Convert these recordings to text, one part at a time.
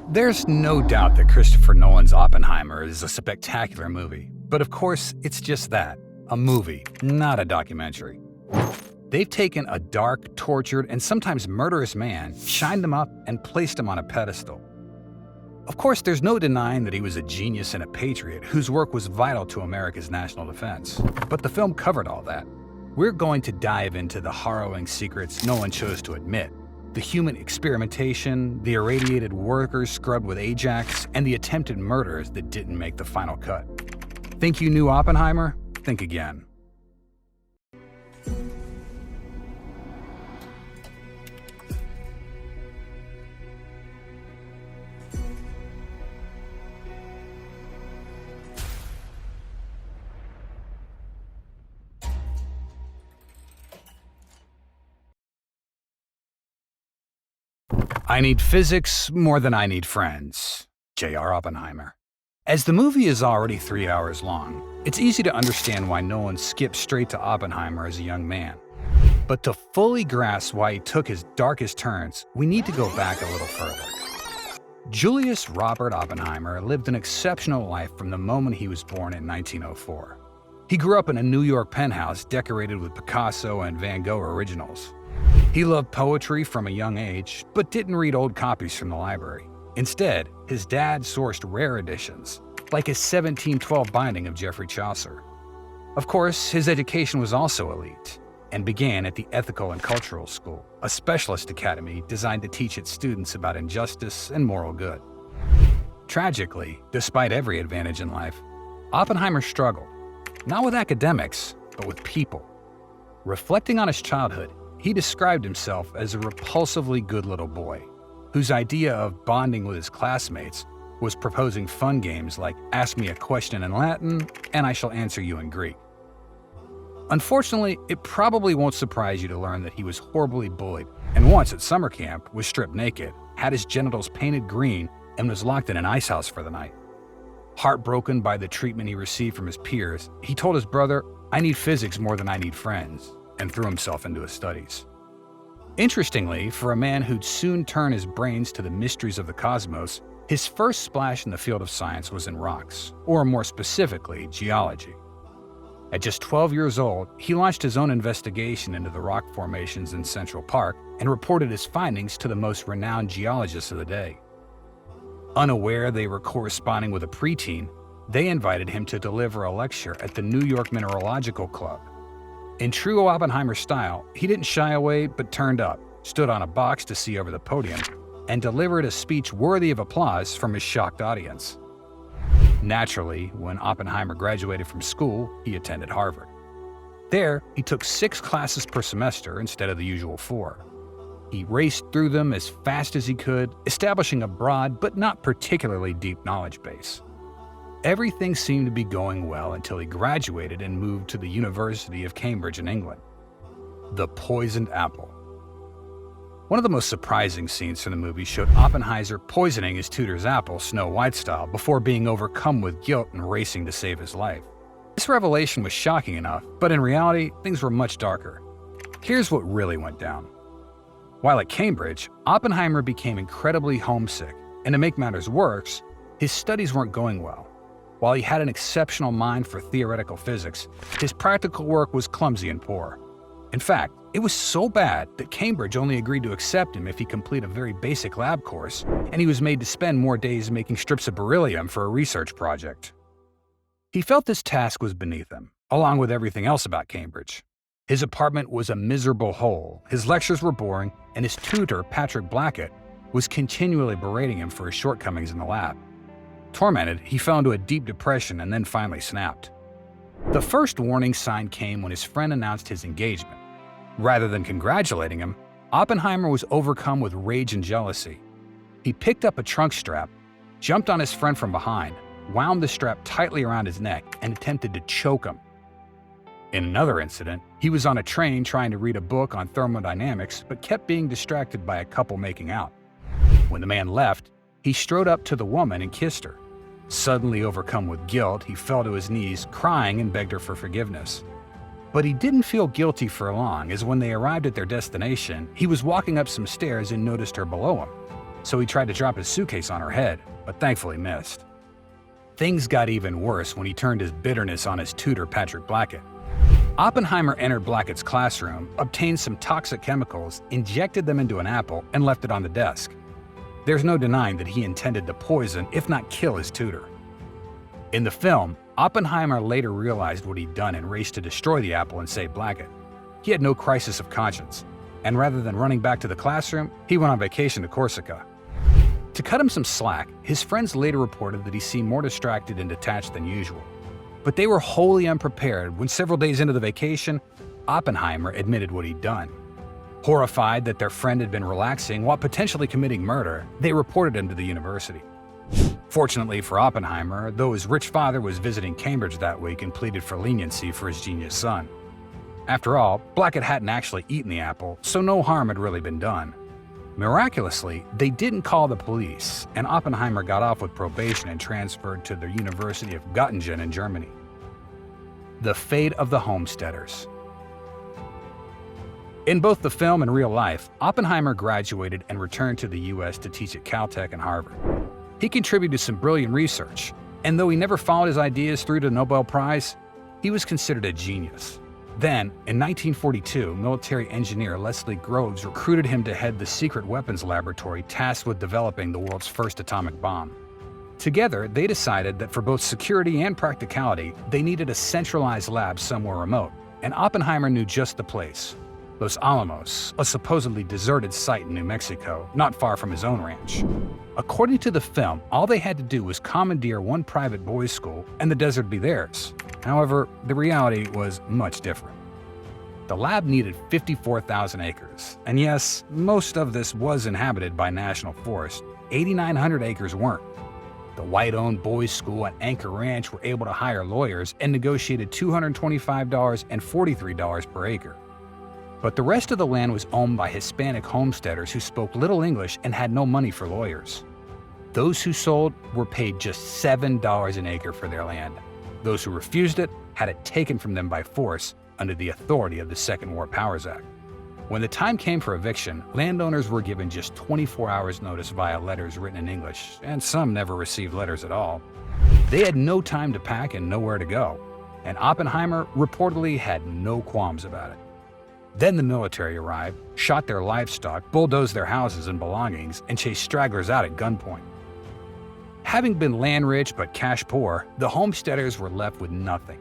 There's no doubt that Christopher Nolan's Oppenheimer is a spectacular movie. But of course, it's just that, a movie, not a documentary. They've taken a dark, tortured, and sometimes murderous man, shined him up, and placed him on a pedestal. Of course, there's no denying that he was a genius and a patriot whose work was vital to America's national defense. But the film covered all that. We're going to dive into the harrowing secrets Nolan chose to admit, the human experimentation, the irradiated workers scrubbed with Ajax, and the attempted murders that didn't make the final cut. Think you knew Oppenheimer? Think again. I need physics more than I need friends. J.R. Oppenheimer. As the movie is already 3 hours long, it's easy to understand why Nolan skipped straight to Oppenheimer as a young man. But to fully grasp why he took his darkest turns, we need to go back a little further. Julius Robert Oppenheimer lived an exceptional life from the moment he was born in 1904. He grew up in a New York penthouse decorated with Picasso and Van Gogh originals. He loved poetry from a young age, but didn't read old copies from the library. Instead, his dad sourced rare editions, like his 1712 binding of Geoffrey Chaucer. Of course, his education was also elite, and began at the Ethical and Cultural School, a specialist academy designed to teach its students about injustice and moral good. Tragically, despite every advantage in life, Oppenheimer struggled, not with academics, but with people. Reflecting on his childhood, he described himself as a repulsively good little boy, whose idea of bonding with his classmates was proposing fun games like ask me a question in Latin and I shall answer you in Greek. Unfortunately, it probably won't surprise you to learn that he was horribly bullied, and once at summer camp was stripped naked, had his genitals painted green, and was locked in an ice house for the night. Heartbroken by the treatment he received from his peers, he told his brother, "I need physics more than I need friends," and threw himself into his studies. Interestingly, for a man who'd soon turn his brains to the mysteries of the cosmos, his first splash in the field of science was in rocks, or more specifically, geology. At just 12 years old, he launched his own investigation into the rock formations in Central Park and reported his findings to the most renowned geologists of the day. Unaware they were corresponding with a preteen, they invited him to deliver a lecture at the New York Mineralogical Club. In true Oppenheimer style, he didn't shy away but turned up, stood on a box to see over the podium, and delivered a speech worthy of applause from his shocked audience. Naturally, when Oppenheimer graduated from school, he attended Harvard. There, he took 6 classes per semester instead of the usual 4. He raced through them as fast as he could, establishing a broad but not particularly deep knowledge base. Everything seemed to be going well until he graduated and moved to the University of Cambridge in England. The poisoned apple. One of the most surprising scenes from the movie showed Oppenheimer poisoning his tutor's apple, Snow White style, before being overcome with guilt and racing to save his life. This revelation was shocking enough, but in reality, things were much darker. Here's what really went down. While at Cambridge, Oppenheimer became incredibly homesick, and to make matters worse, his studies weren't going well. While he had an exceptional mind for theoretical physics, his practical work was clumsy and poor. In fact, it was so bad that Cambridge only agreed to accept him if he completed a very basic lab course, and he was made to spend more days making strips of beryllium for a research project. He felt this task was beneath him, along with everything else about Cambridge. His apartment was a miserable hole, his lectures were boring, and his tutor, Patrick Blackett, was continually berating him for his shortcomings in the lab. Tormented, he fell into a deep depression and then finally snapped. The first warning sign came when his friend announced his engagement. Rather than congratulating him, Oppenheimer was overcome with rage and jealousy. He picked up a trunk strap, jumped on his friend from behind, wound the strap tightly around his neck, and attempted to choke him. In another incident, he was on a train trying to read a book on thermodynamics but kept being distracted by a couple making out. When the man left, he strode up to the woman and kissed her. Suddenly overcome with guilt, he fell to his knees, crying and begged her for forgiveness. But he didn't feel guilty for long, as when they arrived at their destination, he was walking up some stairs and noticed her below him. so he tried to drop his suitcase on her head, but thankfully missed. Things got even worse when he turned his bitterness on his tutor, Patrick Blackett. Oppenheimer entered Blackett's classroom, obtained some toxic chemicals, injected them into an apple, and left it on the desk. There's no denying that he intended to poison, if not kill, his tutor. In the film, Oppenheimer later realized what he'd done and raced to destroy the apple and save Blackett. He had no crisis of conscience, and rather than running back to the classroom, he went on vacation to Corsica. To cut him some slack, his friends later reported that he seemed more distracted and detached than usual. But they were wholly unprepared when several days into the vacation, Oppenheimer admitted what he'd done. Horrified that their friend had been relaxing while potentially committing murder, they reported him to the university. Fortunately for Oppenheimer, though his rich father was visiting Cambridge that week and pleaded for leniency for his genius son. After all, Blackett hadn't actually eaten the apple, so no harm had really been done. Miraculously, they didn't call the police, and Oppenheimer got off with probation and transferred to the University of Göttingen in Germany. The fate of the Homesteaders. In both the film and real life, Oppenheimer graduated and returned to the US to teach at Caltech and Harvard. He contributed some brilliant research, and though he never followed his ideas through to the Nobel Prize, he was considered a genius. Then, in 1942, military engineer Leslie Groves recruited him to head the secret weapons laboratory tasked with developing the world's first atomic bomb. Together, they decided that for both security and practicality, they needed a centralized lab somewhere remote, and Oppenheimer knew just the place: Los Alamos, a supposedly deserted site in New Mexico, not far from his own ranch. According to the film, all they had to do was commandeer one private boys' school, and the desert would be theirs. However, the reality was much different. The lab needed 54,000 acres, and yes, most of this was inhabited by national forest. 8,900 acres weren't. The white-owned boys' school and Anchor Ranch were able to hire lawyers and negotiated $225 and $43 per acre. But the rest of the land was owned by Hispanic homesteaders who spoke little English and had no money for lawyers. Those who sold were paid just $7 an acre for their land. Those who refused it had it taken from them by force under the authority of the Second War Powers Act. When the time came for eviction, landowners were given just 24 hours notice via letters written in English, and some never received letters at all. They had no time to pack and nowhere to go, and Oppenheimer reportedly had no qualms about it. Then the military arrived, shot their livestock, bulldozed their houses and belongings, and chased stragglers out at gunpoint. Having been land-rich but cash-poor, the homesteaders were left with nothing.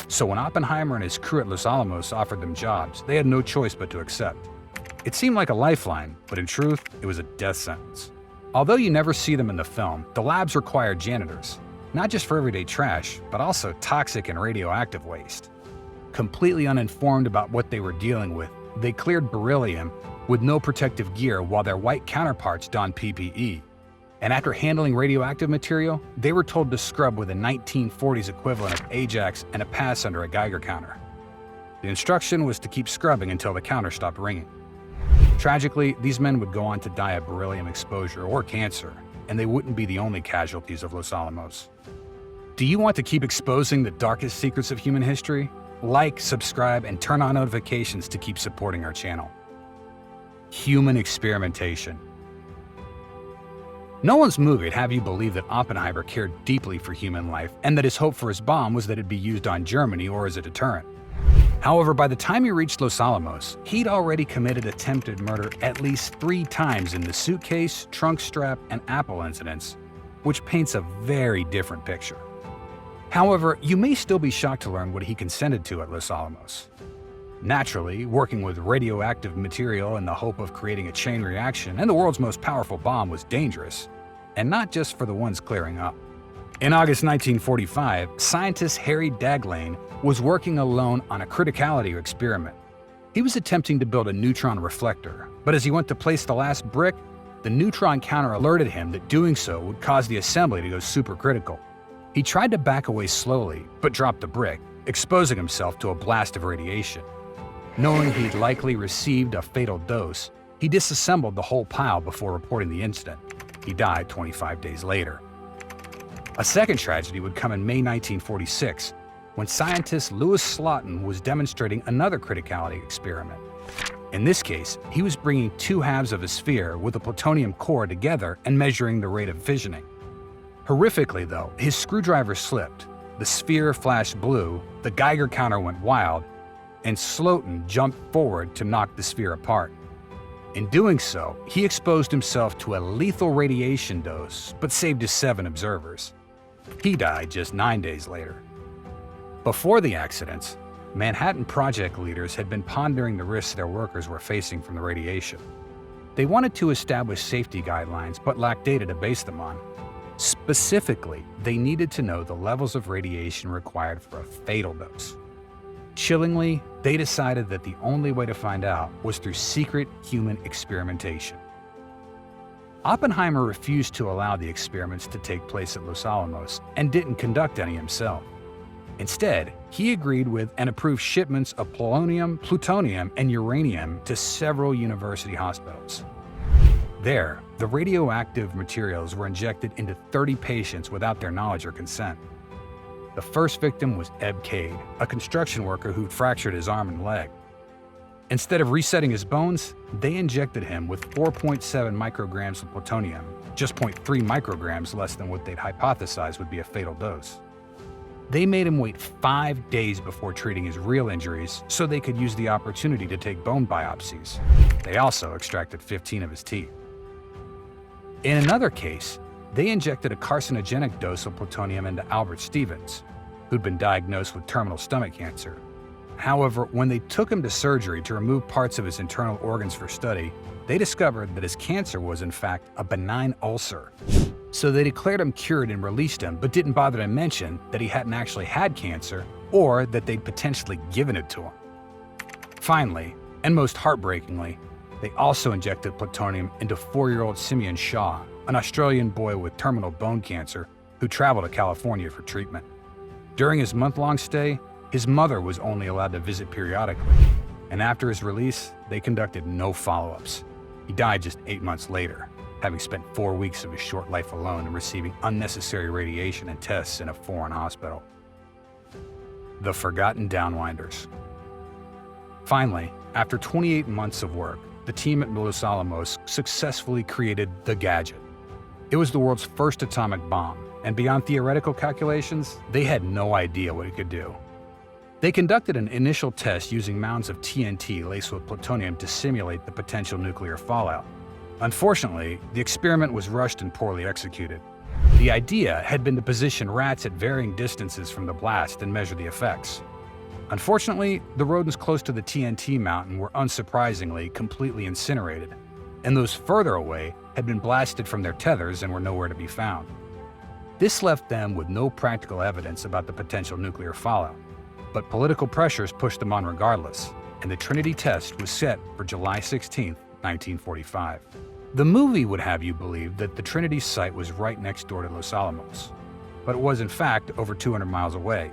So when Oppenheimer and his crew at Los Alamos offered them jobs, they had no choice but to accept. It seemed like a lifeline, but in truth, it was a death sentence. Although you never see them in the film, the labs required janitors, not just for everyday trash, but also toxic and radioactive waste. Completely uninformed about what they were dealing with, they cleared beryllium with no protective gear while their white counterparts donned PPE. And after handling radioactive material, they were told to scrub with a 1940s equivalent of Ajax and a pass under a Geiger counter. The instruction was to keep scrubbing until the counter stopped ringing. Tragically, these men would go on to die of beryllium exposure or cancer, and they wouldn't be the only casualties of Los Alamos. Do you want to keep exposing the darkest secrets of human history? Like, subscribe, and turn on notifications to keep supporting our channel. Human experimentation. Nolan's movie would have you believe that Oppenheimer cared deeply for human life and that his hope for his bomb was that it'd be used on Germany or as a deterrent. However, by the time he reached Los Alamos, he'd already committed attempted murder at least 3 times in the suitcase, trunk strap, and apple incidents, which paints a very different picture. However, you may still be shocked to learn what he consented to at Los Alamos. Naturally, working with radioactive material in the hope of creating a chain reaction and the world's most powerful bomb was dangerous, and not just for the ones clearing up. In August 1945, scientist Harry Daghlian was working alone on a criticality experiment. He was attempting to build a neutron reflector, but as he went to place the last brick, the neutron counter alerted him that doing so would cause the assembly to go supercritical. He tried to back away slowly, but dropped the brick, exposing himself to a blast of radiation. Knowing he'd likely received a fatal dose, he disassembled the whole pile before reporting the incident. He died 25 days later. A second tragedy would come in May 1946, when scientist Louis Slotin was demonstrating another criticality experiment. In this case, he was bringing two halves of a sphere with a plutonium core together and measuring the rate of fissioning. Horrifically, though, his screwdriver slipped, the sphere flashed blue, the Geiger counter went wild, and Slotin jumped forward to knock the sphere apart. In doing so, he exposed himself to a lethal radiation dose, but saved his 7 observers. He died just 9 days later. Before the accidents, Manhattan Project leaders had been pondering the risks their workers were facing from the radiation. They wanted to establish safety guidelines but lacked data to base them on. Specifically, they needed to know the levels of radiation required for a fatal dose. Chillingly, they decided that the only way to find out was through secret human experimentation. Oppenheimer refused to allow the experiments to take place at Los Alamos and didn't conduct any himself. Instead, he agreed with and approved shipments of polonium, plutonium, and uranium to several university hospitals. There, the radioactive materials were injected into 30 patients without their knowledge or consent. The first victim was Eb Cade, a construction worker who'd fractured his arm and leg. Instead of resetting his bones, they injected him with 4.7 micrograms of plutonium, just 0.3 micrograms less than what they'd hypothesized would be a fatal dose. They made him wait 5 days before treating his real injuries so they could use the opportunity to take bone biopsies. They also extracted 15 of his teeth. In another case, they injected a carcinogenic dose of plutonium into Albert Stevens, who'd been diagnosed with terminal stomach cancer. However, when they took him to surgery to remove parts of his internal organs for study, they discovered that his cancer was in fact a benign ulcer. So they declared him cured and released him, but didn't bother to mention that he hadn't actually had cancer or that they'd potentially given it to him. Finally, and most heartbreakingly, they also injected plutonium into 4-year-old Simeon Shaw, an Australian boy with terminal bone cancer who traveled to California for treatment. During his month-long stay, his mother was only allowed to visit periodically, and after his release, they conducted no follow-ups. He died just 8 months later, having spent 4 weeks of his short life alone and receiving unnecessary radiation and tests in a foreign hospital. The Forgotten Downwinders. Finally, after 28 months of work, the team at Los Alamos successfully created the gadget. It was the world's first atomic bomb, and beyond theoretical calculations, they had no idea what it could do. They conducted an initial test using mounds of TNT laced with plutonium to simulate the potential nuclear fallout. Unfortunately, the experiment was rushed and poorly executed. The idea had been to position rats at varying distances from the blast and measure the effects. Unfortunately, the rodents close to the TNT mountain were unsurprisingly completely incinerated, and those further away had been blasted from their tethers and were nowhere to be found. This left them with no practical evidence about the potential nuclear fallout, but political pressures pushed them on regardless, and the Trinity test was set for July 16, 1945. The movie would have you believe that the Trinity site was right next door to Los Alamos, but it was in fact over 200 miles away.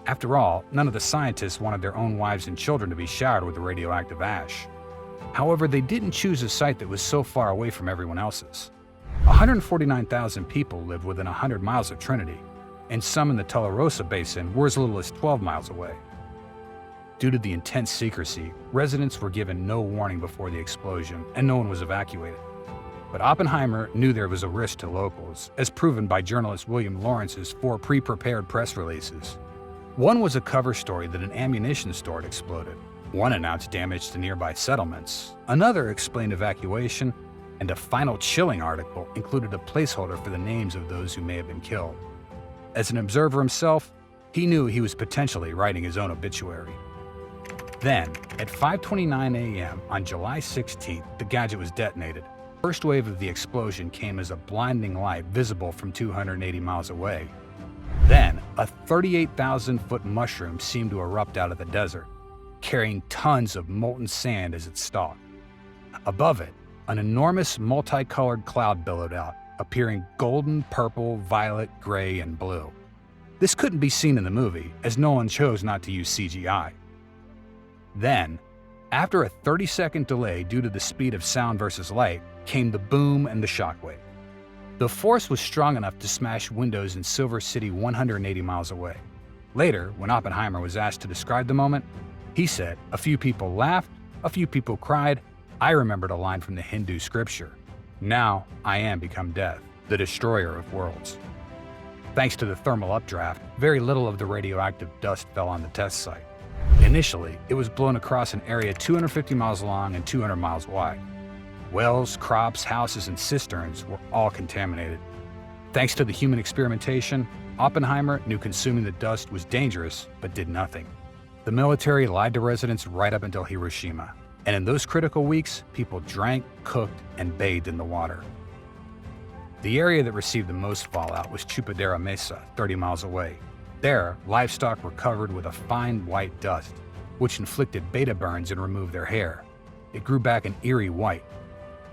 After all, none of the scientists wanted their own wives and children to be showered with the radioactive ash. However, they didn't choose a site that was so far away from everyone else's. 149,000 people lived within 100 miles of Trinity, and some in the Tularosa Basin were as little as 12 miles away. Due to the intense secrecy, residents were given no warning before the explosion, and no one was evacuated. But Oppenheimer knew there was a risk to locals, as proven by journalist William Lawrence's 4 pre-prepared press releases. One was a cover story that an ammunition store had exploded. One announced damage to nearby settlements. Another explained evacuation, and a final chilling article included a placeholder for the names of those who may have been killed. As an observer himself, he knew he was potentially writing his own obituary. Then, at 5:29 a.m. on July 16th, the gadget was detonated. The first wave of the explosion came as a blinding light visible from 280 miles away. Then, a 38,000-foot mushroom seemed to erupt out of the desert, carrying tons of molten sand as it stalked. Above it, an enormous multicolored cloud billowed out, appearing golden, purple, violet, gray, and blue. This couldn't be seen in the movie, as Nolan chose not to use CGI. Then, after a 30-second delay due to the speed of sound versus light, came the boom and the shockwave. The force was strong enough to smash windows in Silver City 180 miles away. Later, when Oppenheimer was asked to describe the moment, he said, "A few people laughed, A few people cried. I remembered a line from the Hindu scripture, "Now I am become death, the destroyer of worlds." Thanks to the thermal updraft, very little of the radioactive dust fell on the test site. Initially, it was blown across an area 250 miles long and 200 miles wide. Wells, crops, houses, and cisterns were all contaminated. Thanks to the human experimentation, Oppenheimer knew consuming the dust was dangerous, but did nothing. The military lied to residents right up until Hiroshima, and in those critical weeks, people drank, cooked, and bathed in the water. The area that received the most fallout was Chupadera Mesa, 30 miles away. There, livestock were covered with a fine white dust, which inflicted beta burns and removed their hair. It grew back an eerie white.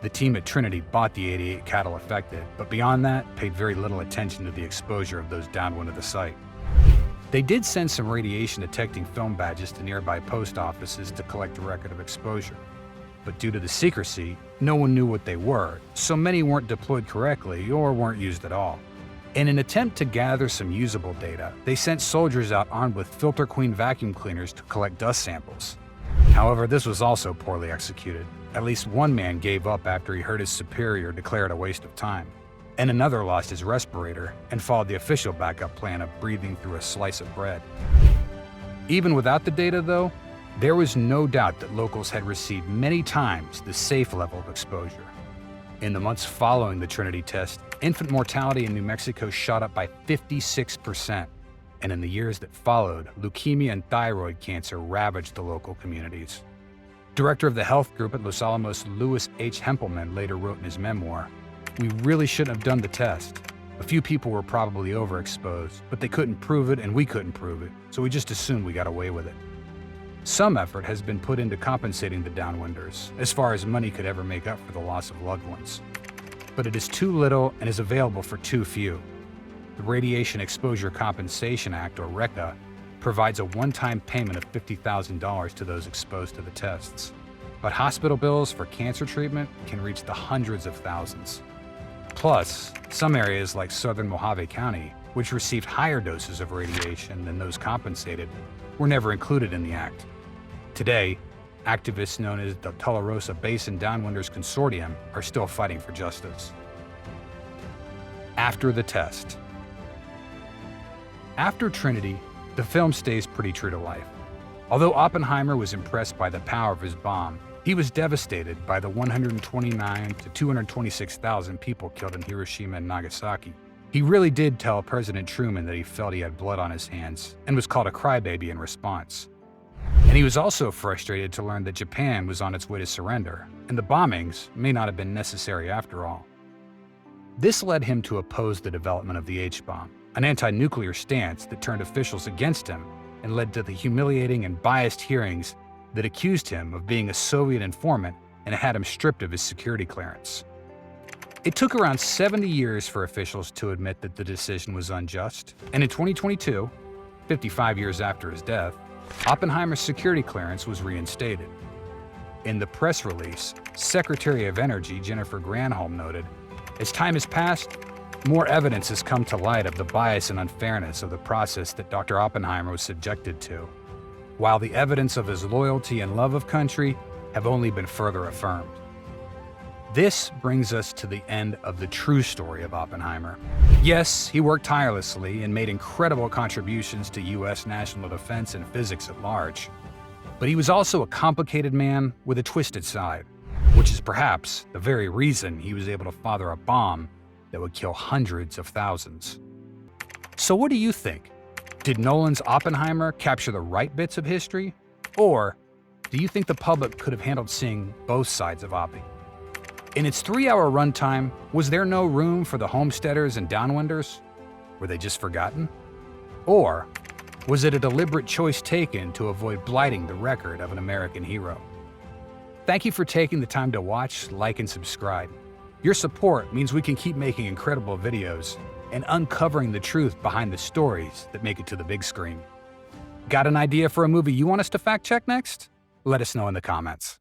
The team at Trinity bought the 88 cattle affected, but beyond that, paid very little attention to the exposure of those downwind of the site. They did send some radiation-detecting film badges to nearby post offices to collect a record of exposure. But due to the secrecy, no one knew what they were, so many weren't deployed correctly or weren't used at all. In an attempt to gather some usable data, they sent soldiers out armed with Filter Queen vacuum cleaners to collect dust samples. However, this was also poorly executed. At least one man gave up after he heard his superior declare it a waste of time, and another lost his respirator and followed the official backup plan of breathing through a slice of bread. Even without the data, though, there was no doubt that locals had received many times the safe level of exposure. In the months following the Trinity test, infant mortality in New Mexico shot up by 56%, and in the years that followed, leukemia and thyroid cancer ravaged the local communities. Director of the health group at Los Alamos, Louis H. Hempelman, later wrote in his memoir, "We really shouldn't have done the test. A few people were probably overexposed, but they couldn't prove it and we couldn't prove it, so we just assumed we got away with it." Some effort has been put into compensating the downwinders, as far as money could ever make up for the loss of loved ones. But it is too little and is available for too few. The Radiation Exposure Compensation Act, or RECA, provides a one-time payment of $50,000 to those exposed to the tests. But hospital bills for cancer treatment can reach the hundreds of thousands. Plus, some areas like southern Mojave County, which received higher doses of radiation than those compensated, were never included in the act. Today, activists known as the Tularosa Basin Downwinders Consortium are still fighting for justice. After the test. After Trinity, the film stays pretty true to life. Although Oppenheimer was impressed by the power of his bomb, he was devastated by the 129,000 to 226,000 people killed in Hiroshima and Nagasaki. He really did tell President Truman that he felt he had blood on his hands and was called a crybaby in response. And he was also frustrated to learn that Japan was on its way to surrender, and the bombings may not have been necessary after all. This led him to oppose the development of the H-bomb, an anti-nuclear stance that turned officials against him and led to the humiliating and biased hearings that accused him of being a Soviet informant and had him stripped of his security clearance. It took around 70 years for officials to admit that the decision was unjust, and in 2022, 55 years after his death, Oppenheimer's security clearance was reinstated. In the press release, Secretary of Energy Jennifer Granholm noted, "As time has passed, more evidence has come to light of the bias and unfairness of the process that Dr. Oppenheimer was subjected to, while the evidence of his loyalty and love of country have only been further affirmed." This brings us to the end of the true story of Oppenheimer. Yes, he worked tirelessly and made incredible contributions to U.S. national defense and physics at large. But he was also a complicated man with a twisted side, which is perhaps the very reason he was able to father a bomb that would kill hundreds of thousands. So what do you think? Did Nolan's Oppenheimer capture the right bits of history? Or do you think the public could have handled seeing both sides of Oppie? In its 3-hour runtime, was there no room for the Homesteaders and Downwinders? Were they just forgotten? Or was it a deliberate choice taken to avoid blighting the record of an American hero? Thank you for taking the time to watch, like, and subscribe. Your support means we can keep making incredible videos and uncovering the truth behind the stories that make it to the big screen. Got an idea for a movie you want us to fact check next? Let us know in the comments.